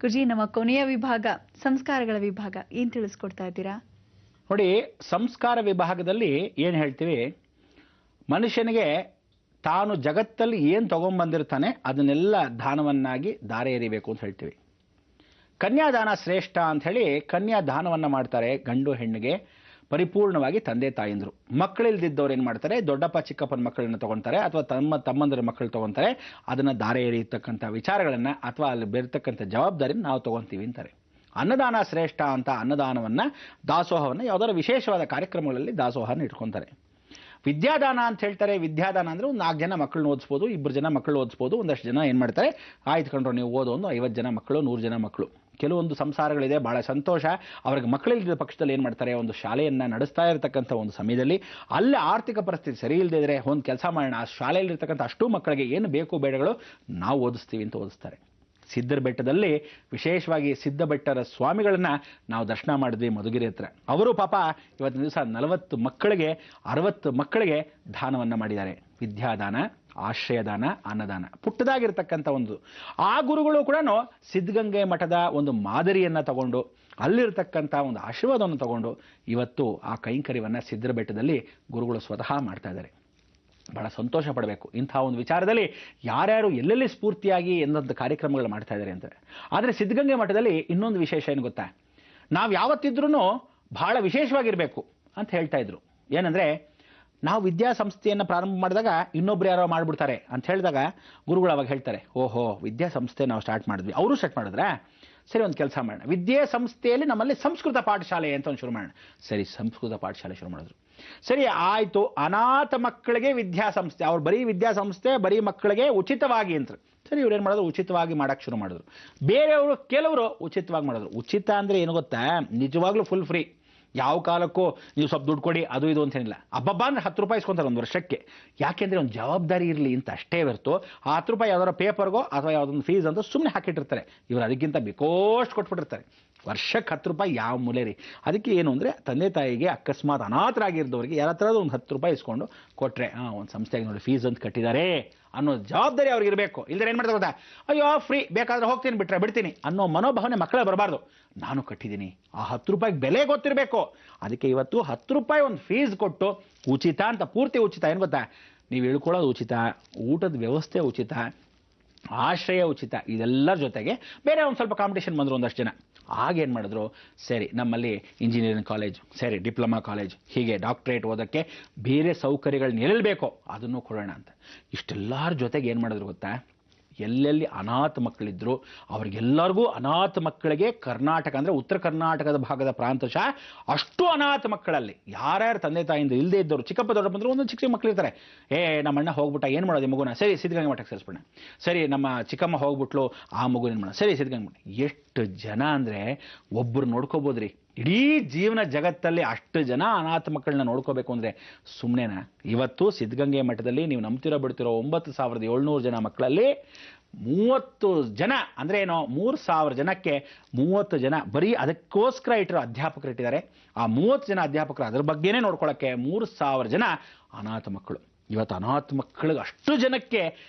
ಗುರುಜಿ, ನಮ್ಮ ಕೊನೆಯ ವಿಭಾಗ ಸಂಸ್ಕಾರಗಳ ವಿಭಾಗ, ಏನ್ ತಿಳಿಸ್ಕೊಡ್ತಾ ಇದ್ದೀರಾ? ನೋಡಿ, ಸಂಸ್ಕಾರ ವಿಭಾಗದಲ್ಲಿ ಏನು ಹೇಳ್ತೀವಿ, ಮನುಷ್ಯನಿಗೆ ತಾನು ಜಗತ್ತಲ್ಲಿ ಏನು ತಗೊಂಡ್ಬಂದಿರ್ತಾನೆ ಅದನ್ನೆಲ್ಲ ದಾನವನ್ನಾಗಿ ದಾರೆ ಎರಿಬೇಕು ಅಂತ ಹೇಳ್ತೀವಿ. ಕನ್ಯಾದಾನ ಶ್ರೇಷ್ಠ ಅಂತ ಹೇಳಿ ಕನ್ಯಾದಾನವನ್ನು ಮಾಡ್ತಾರೆ ಗಂಡು ಹೆಣ್ಣಿಗೆ ಪರಿಪೂರ್ಣವಾಗಿ ತಂದೆ ತಾಯಿಂದರು. ಮಕ್ಕಳಿಲ್ದಿದ್ದವ್ರು ಏನು ಮಾಡ್ತಾರೆ, ದೊಡ್ಡಪ್ಪ ಚಿಕ್ಕಪ್ಪನ ಮಕ್ಕಳನ್ನ ತಗೊಳ್ತಾರೆ ಅಥವಾ ತಮ್ಮಂದಿರ ಮಕ್ಕಳು ತಗೊಳ್ತಾರೆ. ಅದನ್ನು ದಾರೆ ಎರಿಯತಕ್ಕಂಥ ವಿಚಾರಗಳನ್ನು ಅಥವಾ ಅಲ್ಲಿ ಬೇರ್ತಕ್ಕಂಥ ಜವಾಬ್ದಾರಿನ ನಾವು ತಗೊತೀವಿ ಅಂತಾರೆ. ಅನ್ನದಾನ ಶ್ರೇಷ್ಠ ಅಂತ ಅನ್ನದಾನವನ್ನು, ದಾಸೋಹವನ್ನು ಯಾವುದಾದ್ರು ವಿಶೇಷವಾದ ಕಾರ್ಯಕ್ರಮಗಳಲ್ಲಿ ದಾಸೋಹನ ಇಟ್ಕೊತಾರೆ. ವಿದ್ಯಾದಾನ ಅಂತ ಹೇಳ್ತಾರೆ. ವಿದ್ಯಾದಾನ ಅಂದರೆ ಒಂದು 4 ಜನ ಮಕ್ಕಳನ್ನ ಓದಿಸ್ಬೋದು, 2 ಜನ ಮಕ್ಕಳು ಓದಿಸ್ಬೋದು. ಒಂದಷ್ಟು ಜನ ಏನು ಮಾಡ್ತಾರೆ, ಆಯ್ತು ಕಂಡ್ರು ನೀವು ಓದೋ ಒಂದು 50 ಜನ ಮಕ್ಕಳು, 100 ಜನ ಮಕ್ಕಳು. ಕೆಲವೊಂದು ಸಂಸಾರಗಳಿದೆ, ಭಾಳ ಸಂತೋಷ, ಅವ್ರಿಗೆ ಮಕ್ಕಳಿಲ್ಲದ ಪಕ್ಷದಲ್ಲಿ ಏನು ಮಾಡ್ತಾರೆ, ಒಂದು ಶಾಲೆಯನ್ನು ನಡೆಸ್ತಾ ಇರತಕ್ಕಂಥ ಒಂದು ಸಮಯದಲ್ಲಿ ಅಲ್ಲಿ ಆರ್ಥಿಕ ಪರಿಸ್ಥಿತಿ ಸರಿ ಇಲ್ಲದಿದ್ದರೆ ಒಂದು ಕೆಲಸ ಮಾಡೋಣ, ಆ ಶಾಲೆಯಲ್ಲಿರ್ತಕ್ಕಂಥ ಅಷ್ಟು ಮಕ್ಕಳಿಗೆ ಏನು ಬೇಕು ಬೇಡಗಳು ನಾವು ಓದಿಸ್ತೀವಿ ಅಂತ ಓದಿಸ್ತಾರೆ. ಸಿದ್ಧರ ಬೆಟ್ಟದಲ್ಲಿ ವಿಶೇಷವಾಗಿ ಸಿದ್ಧ ಬೆಟ್ಟರ ಸ್ವಾಮಿಗಳನ್ನ ನಾವು ದರ್ಶನ ಮಾಡಿದ್ವಿ ಮಧುಗಿರಿ ಹತ್ರ. ಅವರು ಪಾಪ ಇವತ್ತಿನ ದಿವಸ 40 ಮಕ್ಕಳಿಗೆ 60 ಮಕ್ಕಳಿಗೆ ದಾನವನ್ನು ಮಾಡಿದ್ದಾರೆ. ವಿದ್ಯಾದಾನ, ಆಶ್ರಯದಾನ, ಅನ್ನದಾನ, ಪುಟ್ಟದಾಗಿರ್ತಕ್ಕಂಥ ಒಂದು. ಆ ಗುರುಗಳು ಕೂಡ ಸಿದ್ಧಗಂಗೆ ಮಠದ ಒಂದು ಮಾದರಿಯನ್ನು ತಗೊಂಡು ಅಲ್ಲಿರ್ತಕ್ಕಂಥ ಒಂದು ಆಶೀರ್ವಾದವನ್ನು ತಗೊಂಡು ಇವತ್ತು ಆ ಕೈಂಕರ್ಯವನ್ನು ಸಿದ್ಧರ ಬೆಟ್ಟದಲ್ಲಿ ಗುರುಗಳು ಸ್ವತಃ ಮಾಡ್ತಾ ಇದ್ದಾರೆ. ಬಹಳ ಸಂತೋಷ ಪಡಬೇಕು. ಇಂಥ ಒಂದು ವಿಚಾರದಲ್ಲಿ ಯಾರ್ಯಾರು ಎಲ್ಲೆಲ್ಲಿ ಸ್ಫೂರ್ತಿಯಾಗಿ ಎಂದಂಥ ಕಾರ್ಯಕ್ರಮಗಳು ಮಾಡ್ತಾ ಇದ್ದಾರೆ ಅಂತಾರೆ. ಆದರೆ ಸಿದ್ಧಗಂಗೆ ಮಠದಲ್ಲಿ ಇನ್ನೊಂದು ವಿಶೇಷ ಏನು ಗೊತ್ತಾ, ನಾವು ಯಾವತ್ತಿದ್ರೂ ಬಹಳ ವಿಶೇಷವಾಗಿರಬೇಕು ಅಂತ ಹೇಳ್ತಾ ಇದ್ರು. ಏನಂದರೆ, ನಾವು ವಿದ್ಯಾಸಂಸ್ಥೆಯನ್ನು ಪ್ರಾರಂಭ ಮಾಡಿದಾಗ ಇನ್ನೊಬ್ರು ಯಾರೋ ಮಾಡಿಬಿಡ್ತಾರೆ ಅಂತ ಹೇಳಿದಾಗ ಗುರುಗಳು ಅವಾಗ ಹೇಳ್ತಾರೆ, ಓಹೋ ವಿದ್ಯಾಸಂಸ್ಥೆ ನಾವು ಸ್ಟಾರ್ಟ್ ಮಾಡಿದ್ವಿ, ಅವರು ಸ್ಟಾರ್ಟ್ ಮಾಡಿದ್ರೆ ಸರಿ ಒಂದು ಕೆಲಸ ಮಾಡೋಣ, ವಿದ್ಯಾಸಂಸ್ಥೆಯಲ್ಲಿ ನಮ್ಮಲ್ಲಿ ಸಂಸ್ಕೃತ ಪಾಠಶಾಲೆ ಅಂತ ಒಂದು ಶುರು ಮಾಡೋಣ. ಸರಿ, ಸಂಸ್ಕೃತ ಪಾಠಶಾಲೆ ಶುರು ಮಾಡಿದ್ರು. ಸರಿ ಆಯಿತು, ಅನಾಥ ಮಕ್ಕಳಿಗೆ ವಿದ್ಯಾಸಂಸ್ಥೆ, ಅವ್ರು ಬರೀ ವಿದ್ಯಾಸಂಸ್ಥೆ ಬರೀ ಮಕ್ಕಳಿಗೆ ಉಚಿತವಾಗಿ ಅಂತ. ಸರಿ, ಇವ್ರು ಏನು ಮಾಡಿದ್ರು, ಉಚಿತವಾಗಿ ಮಾಡೋಕ್ಕೆ ಶುರು ಮಾಡಿದ್ರು. ಬೇರೆಯವರು ಕೆಲವರು ಉಚಿತವಾಗಿ ಮಾಡಿದ್ರು. ಉಚಿತ ಅಂದರೆ ಏನು ಗೊತ್ತಾ, ನಿಜವಾಗ್ಲೂ ಫುಲ್ ಫ್ರೀ. ಯಾವ ಕಾಲಕ್ಕೂ ನೀವು ಸ್ವಲ್ಪ ದುಡ್ಡು ಕೊಡಿ ಅದು ಇದು ಅಂತೇನಿಲ್ಲ. ಹಬ್ಬಬ್ಬ ಅಂದರೆ 10 ರೂಪಾಯಿ ಇಸ್ಕೊಂತಾರೆ ಒಂದು ವರ್ಷಕ್ಕೆ. ಯಾಕೆಂದರೆ ಒಂದು ಜವಾಬ್ದಾರಿ ಇರಲಿ ಅಂತ ಅಷ್ಟೇ ಹೊರತು ಆ 10 ರೂಪಾಯಿ ಯಾವ್ದಾರ ಪೇಪರ್ಗೋ ಅಥವಾ ಯಾವುದೊಂದು ಫೀಸ್ ಅಂತ ಸುಮ್ಮನೆ ಹಾಕಿಟ್ಟಿರ್ತಾರೆ. ಇವರು ಅದಕ್ಕಿಂತ ಬೇಕೋಷ್ಟು ಕೊಟ್ಬಿಟ್ಟಿರ್ತಾರೆ. ವರ್ಷಕ್ಕೆ 10 ರೂಪಾಯಿ ಯಾವ ಮೂಲೆ ರೀ. ಅದಕ್ಕೆ ಏನು ಅಂದರೆ, ತಂದೆ ತಾಯಿಗೆ ಅಕಸ್ಮಾತ್ ಅನಾಥರಾಗಿದ್ದವರಿಗೆ ಯಾರ ಥರದ ಒಂದು 10 ರೂಪಾಯಿ ಇಸ್ಕೊಂಡು ಕೊಟ್ಟರೆ ಒಂದು ಸಂಸ್ಥೆಗೆ ನೋಡಿ ಫೀಸ್ ಅಂತ ಕಟ್ಟಿದ್ದಾರೆ ಅನ್ನೋ ಜವಾಬ್ದಾರಿ ಅವ್ರಿಗೆ ಇರಬೇಕು. ಇಲ್ಲದ್ರೆ ಏನು ಮಾಡ್ತಾರೆ ಗೊತ್ತಾ, ಅಯ್ಯೋ ಫ್ರೀ ಬೇಕಾದ್ರೆ ಹೋಗ್ತೀನಿ ಬಿಟ್ರೆ ಬಿಡ್ತೀನಿ ಅನ್ನೋ ಮನೋಭಾವನೆ ಮಕ್ಕಳೇ ಬರಬಾರ್ದು. ನಾನು ಕಟ್ಟಿದ್ದೀನಿ, ಆ 10 ರೂಪಾಯಿಗೆ ಬೆಲೆ ಗೊತ್ತಿರಬೇಕು. ಅದಕ್ಕೆ ಇವತ್ತು 10 ರೂಪಾಯಿ ಒಂದು ಫೀಸ್ ಕೊಟ್ಟು ಉಚಿತ ಅಂತ, ಪೂರ್ತಿ ಉಚಿತ. ಏನು ಗೊತ್ತಾ, ನೀವು ಇಳ್ಕೊಳ್ಳೋದು ಉಚಿತ, ಊಟದ ವ್ಯವಸ್ಥೆ ಉಚಿತ, ಆಶ್ರಯ ಉಚಿತ, ಇದೆಲ್ಲರ ಜೊತೆಗೆ ಬೇರೆ ಒಂದು ಸ್ವಲ್ಪ ಕಾಂಪಿಟೇಷನ್ ಬಂದರು ಒಂದಷ್ಟು ಜನ. ಆಗೇನು ಮಾಡಿದ್ರು, ಸರಿ ನಮ್ಮಲ್ಲಿ ಇಂಜಿನಿಯರಿಂಗ್ ಕಾಲೇಜ್, ಸರಿ ಡಿಪ್ಲೊಮಾ ಕಾಲೇಜ್, ಹೀಗೆ ಡಾಕ್ಟ್ರೇಟ್ ಓದೋಕ್ಕೆ ಬೇರೆ ಸೌಕರ್ಯಗಳನ್ನ ಎಲ್ಲಬೇಕು ಅದನ್ನು ಕೊಡೋಣ ಅಂತ. ಇಷ್ಟೆಲ್ಲರ ಜೊತೆಗೆ ಏನು ಮಾಡಿದ್ರು ಗೊತ್ತಾ, ಎಲ್ಲೆಲ್ಲಿ ಅನಾಥ ಮಕ್ಕಳಿದ್ರು ಅವ್ರಿಗೆಲ್ಲರಿಗೂ ಅನಾಥ ಮಕ್ಕಳಿಗೆ ಕರ್ನಾಟಕ ಅಂದರೆ ಉತ್ತರ ಕರ್ನಾಟಕದ ಭಾಗದ ಪ್ರಾಂತಶಃ ಅಷ್ಟು ಅನಾಥ ಮಕ್ಕಳಲ್ಲಿ ಯಾರ್ಯಾರು ತಂದೆ ತಾಯಿಂದ ಇಲ್ಲದೆ ಇದ್ದವರು, ಚಿಕ್ಕಪ್ಪ ದೊಡ್ಡಪ್ಪ ಅಂದ್ರೆ ಒಂದೊಂದು ಚಿಕ್ಕ ಮಕ್ಕಳಿರ್ತಾರೆ. ನಮ್ಮ ಅಣ್ಣ ಹೋಗ್ಬಿಟ್ಟ, ಏನು ಮಾಡೋದು ಈ ಮಗುನ, ಸರಿ ಸಿದ್ಧಗಂಗೆ ಮಠಕ್ಕೆ ಸೇರಿಸ್ಬಿಡ. ಸರಿ ನಮ್ಮ ಚಿಕ್ಕಮ್ಮ ಹೋಗ್ಬಿಟ್ಲು, ಆ ಮಗು ಏನು ಮಾಡೋಣ, ಸರಿ ಸಿದ್ಧಗಂಗೆ ಮಠ. ಎಷ್ಟು ಜನ ಅಂದರೆ ಒಬ್ಬರು ನೋಡ್ಕೋಬೋದ್ರಿ. ಇಡೀ ಜೀವನ ಜಗತ್ತಲ್ಲಿ ಅಷ್ಟು ಜನ ಅನಾಥ ಮಕ್ಕಳನ್ನ ನೋಡ್ಕೋಬೇಕು ಅಂದರೆ ಸುಮ್ಮನೆನಾ? ಇವತ್ತು ಸಿದ್ಧಗಂಗೆ ಮಠದಲ್ಲಿ ನೀವು ನಂಬ್ತಿರೋ ಬಿಡ್ತಿರೋ 9700 ಜನ ಮಕ್ಕಳಲ್ಲಿ 30 ಜನ ಅಂದರೆ ಏನೋ 3000 ಜನಕ್ಕೆ 30 ಜನ ಬರೀ ಅದಕ್ಕೋಸ್ಕರ ಇಟ್ಟಿರೋ ಅಧ್ಯಾಪಕರು ಇಟ್ಟಿದ್ದಾರೆ. ಆ 30 ಜನ ಅಧ್ಯಾಪಕರು ಅದ್ರ ಬಗ್ಗೆನೇ ನೋಡ್ಕೊಳ್ಳೋಕ್ಕೆ 3000 ಜನ ಅನಾಥ ಮಕ್ಕಳು. ಇವತ್ತು ಅನಾಥ ಮಕ್ಕಳಿಗೆ ಅಷ್ಟು ಜನಕ್ಕೆ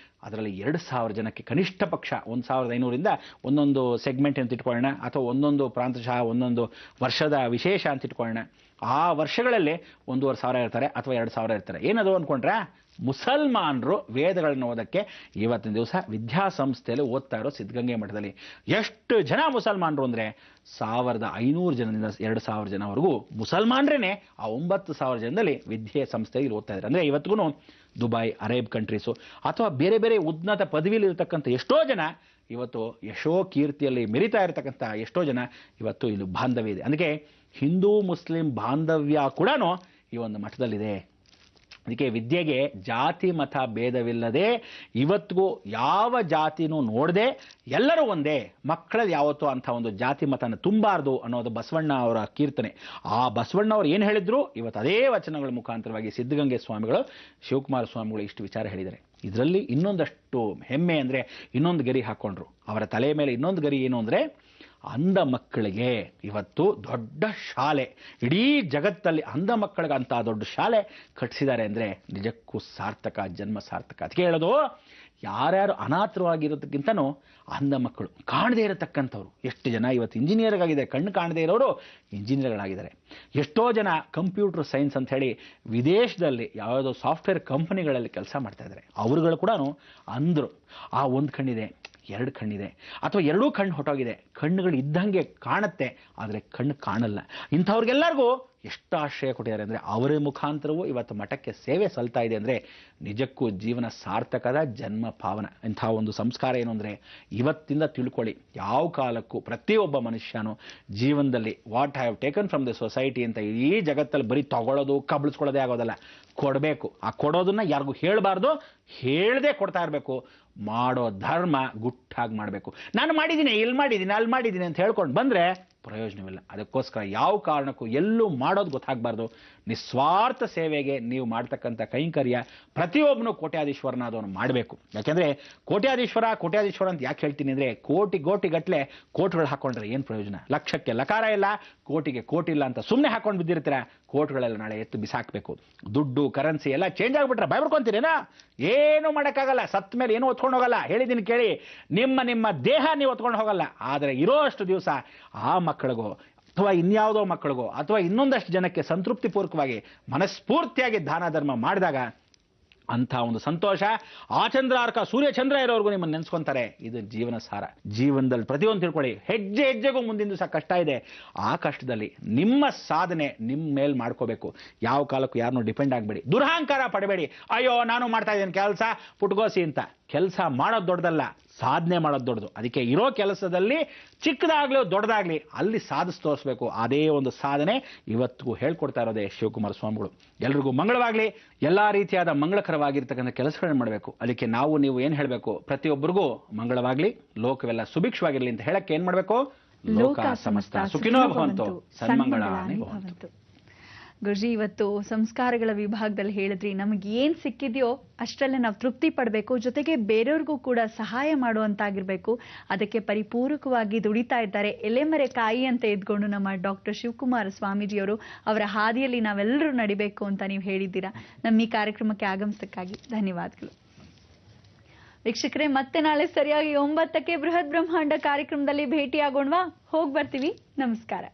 ಅದರಲ್ಲಿ 2000 ಜನಕ್ಕೆ ಕನಿಷ್ಠ ಪಕ್ಷ 1500ರಿಂದ ಒಂದೊಂದು ಸೆಗ್ಮೆಂಟ್ ಅಂತ ಇಟ್ಕೊಳ್ಳೋಣ, ಅಥವಾ ಒಂದೊಂದು ಪ್ರಾಂತಶಃ ಒಂದೊಂದು ವರ್ಷದ ವಿಶೇಷ ಅಂತ ಇಟ್ಕೊಳ್ಳೋಣ. ಆ ವರ್ಷಗಳಲ್ಲಿ 1500 ಇರ್ತಾರೆ ಅಥವಾ 2000 ಇರ್ತಾರೆ. ಏನದು ಅಂದ್ಕೊಂಡ್ರೆ, ಮುಸಲ್ಮಾನರು ವೇದಗಳನ್ನು ಓದೋಕ್ಕೆ ಇವತ್ತಿನ ದಿವಸ ವಿದ್ಯಾಸಂಸ್ಥೆಯಲ್ಲಿ ಓದ್ತಾ ಇರೋ ಸಿದ್ಧಗಂಗೆ ಮಠದಲ್ಲಿ ಎಷ್ಟು ಜನ ಮುಸಲ್ಮಾನರು ಅಂದರೆ 1500 ಜನದಿಂದ 2000 ಜನವರೆಗೂ ಮುಸಲ್ಮಾನರೇ ಆ 9000 ಜನದಲ್ಲಿ ವಿದ್ಯೆ ಸಂಸ್ಥೆಯಲ್ಲಿ ಓದ್ತಾ ಇದ್ದಾರೆ. ಅಂದರೆ ಇವತ್ತಿಗೂ ದುಬೈ, ಅರೇಬ್ ಕಂಟ್ರೀಸು ಅಥವಾ ಬೇರೆ ಬೇರೆ ಉನ್ನತ ಪದವಿಯಲ್ಲಿ ಇರತಕ್ಕಂಥ ಎಷ್ಟೋ ಜನ ಇವತ್ತು ಯಶೋ ಕೀರ್ತಿಯಲ್ಲಿ ಮೆರಿತಾ ಇರತಕ್ಕಂಥ ಎಷ್ಟೋ ಜನ ಇವತ್ತು ಇಲ್ಲಿ ಬಾಂಧವ್ಯ ಇದೆ. ಅದಕ್ಕೆ ಹಿಂದೂ ಮುಸ್ಲಿಂ ಬಾಂಧವ್ಯ ಕೂಡ ಈ ಒಂದು ಮಠದಲ್ಲಿದೆ. ಅದಕ್ಕೆ ವಿದ್ಯೆಗೆ ಜಾತಿ ಮತ ಭೇದವಿಲ್ಲದೆ ಇವತ್ತಿಗೂ ಯಾವ ಜಾತಿನೂ ನೋಡದೆ ಎಲ್ಲರೂ ಒಂದೇ, ಮಕ್ಕಳಲ್ಲಿ ಯಾವತ್ತೂ ಅಂಥ ಒಂದು ಜಾತಿ ಮತನ ತುಂಬಾರ್ದು ಅನ್ನೋದು ಬಸವಣ್ಣ ಅವರ ಕೀರ್ತನೆ. ಆ ಬಸವಣ್ಣ ಅವರು ಏನು ಹೇಳಿದ್ರು ಇವತ್ತು ಅದೇ ವಚನಗಳ ಮುಖಾಂತರವಾಗಿ ಸಿದ್ಧಗಂಗೆ ಸ್ವಾಮಿಗಳು, ಶಿವಕುಮಾರ ಸ್ವಾಮಿಗಳು ಇಷ್ಟು ವಿಚಾರ ಹೇಳಿದ್ದಾರೆ. ಇದರಲ್ಲಿ ಇನ್ನೊಂದಷ್ಟು ಹೆಮ್ಮೆ ಅಂದರೆ ಇನ್ನೊಂದು ಗರಿ ಹಾಕ್ಕೊಂಡ್ರು ಅವರ ತಲೆ ಮೇಲೆ. ಇನ್ನೊಂದು ಗರಿ ಏನು ಅಂದರೆ, ಅಂಧ ಮಕ್ಕಳಿಗೆ ಇವತ್ತು ದೊಡ್ಡ ಶಾಲೆ, ಇಡೀ ಜಗತ್ತಲ್ಲಿ ಅಂಧ ಮಕ್ಕಳಿಗೆ ಅಂತ ದೊಡ್ಡ ಶಾಲೆ ಕಟ್ಟಿಸಿದ್ದಾರೆ ಅಂದರೆ ನಿಜಕ್ಕೂ ಸಾರ್ಥಕ, ಜನ್ಮ ಸಾರ್ಥಕ. ಅದಕ್ಕೆ ಹೇಳೋದು, ಯಾರ್ಯಾರು ಅನಾಥರವಾಗಿರೋದಕ್ಕಿಂತನೂ ಅಂಧ ಮಕ್ಕಳು, ಕಾಣದೇ ಇರತಕ್ಕಂಥವ್ರು. ಎಷ್ಟು ಜನ ಇವತ್ತು ಇಂಜಿನಿಯರ್ಗಾಗಿದೆ, ಕಣ್ಣು ಕಾಣದೇ ಇರೋರು ಇಂಜಿನಿಯರ್ಗಳಾಗಿದ್ದಾರೆ. ಎಷ್ಟೋ ಜನ ಕಂಪ್ಯೂಟರ್ ಸೈನ್ಸ್ ಅಂತ ಹೇಳಿ ವಿದೇಶದಲ್ಲಿ ಯಾವುದೋ ಸಾಫ್ಟ್ವೇರ್ ಕಂಪನಿಗಳಲ್ಲಿ ಕೆಲಸ ಮಾಡ್ತಾ ಇದ್ದಾರೆ. ಅವರುಗಳು ಕೂಡ ಅಂದರು. ಆ ಒಂದು ಕಣ್ಣಿದೆ, ಎರಡು ಕಣ್ಣಿದೆ, ಅಥವಾ ಎರಡೂ ಕಣ್ಣು ಹೊಟ್ಟೋಗಿದೆ, ಕಣ್ಣುಗಳು ಇದ್ದಂಗೆ ಕಾಣುತ್ತೆ ಆದರೆ ಕಣ್ಣು ಕಾಣಲ್ಲ. ಇಂಥವ್ರಿಗೆಲ್ಲರಿಗೂ ಎಷ್ಟು ಆಶ್ರಯ ಕೊಟ್ಟಿದ್ದಾರೆ ಅಂದರೆ ಅವರ ಮುಖಾಂತರವೂ ಇವತ್ತು ಮಠಕ್ಕೆ ಸೇವೆ ಸಲ್ತಾ ಇದೆ ಅಂದರೆ ನಿಜಕ್ಕೂ ಜೀವನ ಸಾರ್ಥಕದ, ಜನ್ಮ ಪಾವನ. ಇಂಥ ಒಂದು ಸಂಸ್ಕಾರ ಏನು ಅಂದರೆ ಇವತ್ತಿಂದ ತಿಳ್ಕೊಳ್ಳಿ, ಯಾವ ಕಾಲಕ್ಕೂ ಪ್ರತಿಯೊಬ್ಬ ಮನುಷ್ಯನು ಜೀವನದಲ್ಲಿ what have taken from the society ಅಂತ ಈ ಜಗತ್ತಲ್ಲಿ ಬರೀ ತಗೊಳ್ಳೋದು ಕಬಳಿಸ್ಕೊಳ್ಳೋದೇ ಆಗೋದಲ್ಲ, ಕೊಡಬೇಕು. ಆ ಕೊಡೋದನ್ನ ಯಾರಿಗೂ ಹೇಳಬಾರ್ದು, ಹೇಳದೆ ಕೊಡ್ತಾ ಇರಬೇಕು. ಮಾಡೋ ಧರ್ಮ ಗುಟ್ಟಾಗಿ ಮಾಡಬೇಕು. ನಾನು ಮಾಡಿದ್ದೀನಿ, ಇಲ್ಲಿ ಮಾಡಿದ್ದೀನಿ, ಅಲ್ಲಿ ಮಾಡಿದ್ದೀನಿ ಅಂತ ಹೇಳ್ಕೊಂಡು ಬಂದರೆ ಪ್ರಯೋಜನವಿಲ್ಲ. ಅದಕ್ಕೋಸ್ಕರ ಯಾವ ಕಾರಣಕ್ಕೂ ಎಲ್ಲೂ ಮಾಡೋದು ಗೊತ್ತಾಗಬಾರ್ದು. ನಿಸ್ವಾರ್ಥ ಸೇವೆಗೆ ನೀವು ಮಾಡ್ತಕ್ಕಂಥ ಕೈಂಕರ್ಯ ಪ್ರತಿಯೊಬ್ಬನು ಕೋಟ್ಯಾಧೀಶ್ವರನಾದವನು ಮಾಡಬೇಕು. ಯಾಕೆಂದರೆ ಕೋಟ್ಯಾಧೀಶ್ವರ ಅಂತ ಯಾಕೆ ಹೇಳ್ತೀನಿ ಅಂದರೆ, ಕೋಟಿ ಗಟ್ಟಲೆ ಕೋಟ್ಗಳು ಹಾಕೊಂಡ್ರೆ ಏನು ಪ್ರಯೋಜನ? ಲಕ್ಷಕ್ಕೆ ಲಕಾರ ಇಲ್ಲ, ಕೋಟಿಗೆ ಕೋಟಿ ಇಲ್ಲ ಅಂತ ಸುಮ್ಮನೆ ಹಾಕೊಂಡು ಬಿದ್ದಿರ್ತೀರ. ಕೋಟ್ಗಳೆಲ್ಲ ನಾಳೆ ಎತ್ತು ಬಿಸಾಕಬೇಕು. ದುಡ್ಡು ಕರೆನ್ಸಿ ಎಲ್ಲ ಚೇಂಜ್ ಆಗಿಬಿಟ್ರೆ ಭಯಪಡ್ಕೊಂತೀರೇನಾ? ಏನು ಮಾಡೋಕ್ಕಾಗಲ್ಲ. ಸತ್ತ ಮೇಲೆ ಏನೂ ಹೊತ್ಕೊಂಡು ಹೋಗಲ್ಲ. ಹೇಳಿದ್ದೀನಿ ಕೇಳಿ, ನಿಮ್ಮ ದೇಹ ನೀವು ಹೊತ್ಕೊಂಡು ಹೋಗಲ್ಲ. ಆದರೆ ಇರೋ ಅಷ್ಟು ದಿವಸ ಆ ಮಕ್ಕಳಿಗೋ ಅಥವಾ ಇನ್ಯಾವುದೋ ಮಕ್ಕಳಿಗೋ ಅಥವಾ ಇನ್ನೊಂದಷ್ಟು ಜನಕ್ಕೆ ಸಂತೃಪ್ತಿಪೂರ್ವಕವಾಗಿ ಮನಸ್ಫೂರ್ತಿಯಾಗಿ ದಾನ ಧರ್ಮ ಮಾಡಿದಾಗ ಅಂಥ ಒಂದು ಸಂತೋಷ, ಆಚಂದ್ರಾರ್ಕ ಸೂರ್ಯಚಂದ್ರ ಇರೋರ್ಗೂ ನಿಮ್ಮನ್ನು ನೆನೆಸ್ಕೊಂತಾರೆ. ಇದು ಜೀವನ ಸಾರ. ಜೀವನದಲ್ಲಿ ಪ್ರತಿಯೊಂದು ತಿಳ್ಕೊಳ್ಳಿ, ಹೆಜ್ಜೆ ಹೆಜ್ಜೆಗೂ ಮುಂದಿನ ದಿವಸ ಕಷ್ಟ ಇದೆ. ಆ ಕಷ್ಟದಲ್ಲಿ ನಿಮ್ಮ ಸಾಧನೆ ನಿಮ್ಮ ಮೇಲೆ ಮಾಡ್ಕೋಬೇಕು. ಯಾವ ಕಾಲಕ್ಕೂ ಯಾರನ್ನೂ ಡಿಪೆಂಡ್ ಆಗಬೇಡಿ, ದುರಹಂಕಾರ ಪಡಬೇಡಿ. ಅಯ್ಯೋ ನಾನು ಮಾಡ್ತಾ ಇದ್ದೀನಿ ಕೆಲಸ ಪುಟ್ಗೋಸಿ ಅಂತ. ಕೆಲಸ ಮಾಡೋದು ದೊಡ್ಡದಲ್ಲ, ಸಾಧನೆ ಮಾಡೋದು ದೊಡ್ಡದು. ಅದಕ್ಕೆ ಇರೋ ಕೆಲಸದಲ್ಲಿ ಚಿಕ್ಕದಾಗ್ಲಿ ದೊಡ್ಡದಾಗ್ಲಿ ಅಲ್ಲಿ ಸಾಧಿಸಿ ತೋರಿಸ್ಬೇಕು. ಅದೇ ಒಂದು ಸಾಧನೆ ಇವತ್ತಿಗೂ ಹೇಳ್ಕೊಡ್ತಾ ಇರೋದೇ ಶಿವಕುಮಾರ ಸ್ವಾಮಿಗಳು. ಎಲ್ರಿಗೂ ಮಂಗಳವಾಗಲಿ, ಎಲ್ಲ ರೀತಿಯಾದ ಮಂಗಳಕರವಾಗಿರ್ತಕ್ಕಂಥ ಕೆಲಸಗಳನ್ನ ಮಾಡಬೇಕು. ಅದಕ್ಕೆ ನೀವು ಏನು ಹೇಳಬೇಕು? ಪ್ರತಿಯೊಬ್ಬರಿಗೂ ಮಂಗಳವಾಗಲಿ, ಲೋಕವೆಲ್ಲ ಸುಭಿಕ್ಷವಾಗಿರಲಿ ಅಂತ ಹೇಳಕ್ಕೆ ಏನು ಮಾಡಬೇಕು? ಲೋಕ ಸಮಸ್ತ ಸುಖಿನೋ ಭವಂತು, ಸನ್ಮಂಗಳಾನಿ ಭವಂತು. ಗುರುಜಿ, ಇವತ್ತು ಸಂಸ್ಕಾರಗಳ ವಿಭಾಗದಲ್ಲಿ ಹೇಳಿದ್ರಿ, ನಮಗೆ ಏನ್ ಸಿಕ್ಕಿದೆಯೋ ಅಷ್ಟರಲ್ಲೇ ನಾವು ತೃಪ್ತಿ ಪಡಬೇಕು, ಜೊತೆಗೆ ಬೇರೆಯವ್ರಿಗೂ ಕೂಡ ಸಹಾಯ ಮಾಡುವಂತಾಗಿರ್ಬೇಕು. ಅದಕ್ಕೆ ಪರಿಪೂರಕವಾಗಿ ದುಡಿತಾ ಇದ್ದಾರೆ. ಎಲೆಮರೆ ಕಾಯಿ ಅಂತ ಎದ್ಕೊಂಡು ನಮ್ಮ ಡಾಕ್ಟರ್ ಶಿವಕುಮಾರ ಸ್ವಾಮೀಜಿಯವರು, ಅವರ ಹಾದಿಯಲ್ಲಿ ನಾವೆಲ್ಲರೂ ನಡಿಬೇಕು ಅಂತ ನೀವು ಹೇಳಿದ್ದೀರಾ. ನಮ್ಮ ಈ ಕಾರ್ಯಕ್ರಮಕ್ಕೆ ಆಗಮಿಸಕ್ಕಾಗಿ ಧನ್ಯವಾದಗಳು. ವೀಕ್ಷಕರೇ, ಮತ್ತೆ ನಾಳೆ ಸರಿಯಾಗಿ 9ಕ್ಕೆ ಬೃಹತ್ ಬ್ರಹ್ಮಾಂಡ ಕಾರ್ಯಕ್ರಮದಲ್ಲಿ ಭೇಟಿಯಾಗೋಣವಾ? ಹೋಗಿ ಬರ್ತೀವಿ. ನಮಸ್ಕಾರ.